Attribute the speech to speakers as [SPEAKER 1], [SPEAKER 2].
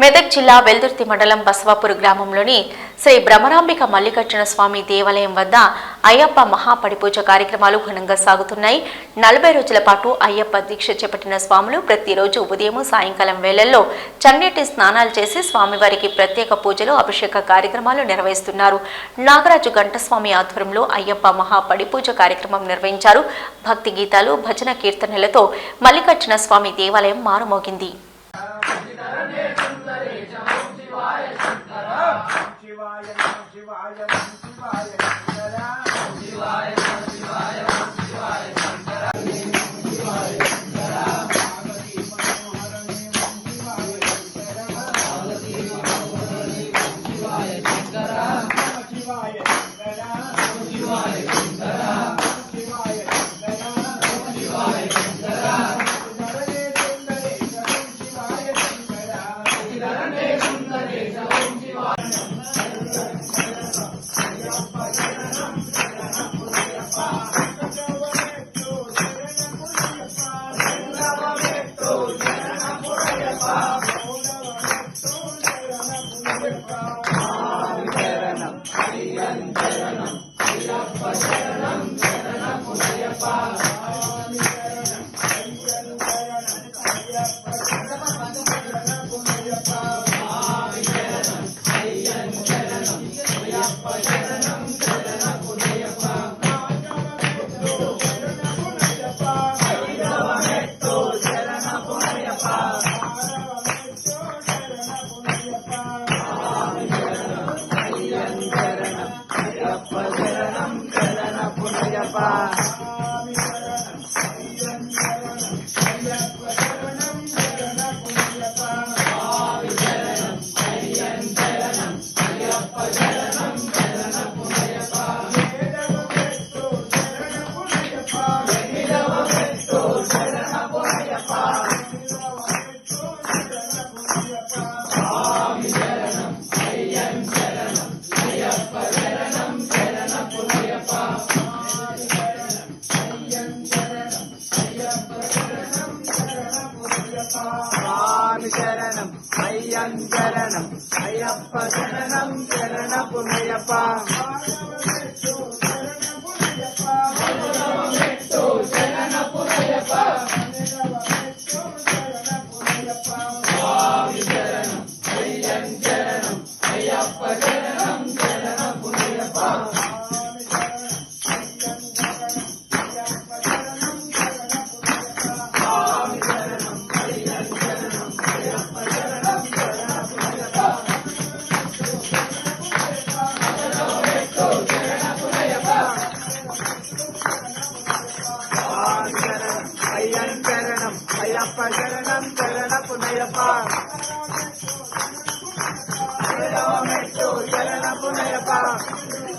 [SPEAKER 1] మెదక్ జిల్లా వెల్దుర్తి మండలం బసవాపూర్ గ్రామంలోని శ్రీ బ్రహ్మరాంబిక మల్లికార్జున స్వామి దేవాలయం వద్ద అయ్యప్ప మహాపడిపూజ కార్యక్రమాలు ఘనంగా సాగుతున్నాయి. 40 రోజుల పాటు అయ్యప్ప దీక్ష చేపట్టిన స్వాములు ప్రతిరోజు ఉదయం సాయంకాలం వేళల్లో చన్నీటి స్నానాలు చేసి స్వామివారికి ప్రత్యేక పూజలు అభిషేక కార్యక్రమాలు నిర్వహిస్తున్నారు. నాగరాజు గంటస్వామి ఆధ్వర్యంలో అయ్యప్ప మహాపడిపూజ కార్యక్రమం నిర్వహించారు. భక్తి గీతాలు భజన కీర్తనలతో మల్లికార్జున స్వామి దేవాలయం మారుమోగింది.
[SPEAKER 2] అయ్యప్ప శరణం శరణపు అయ్యప్ప శరణం శరణపు అయ్యప్ప శరణపు అయ్యప్ప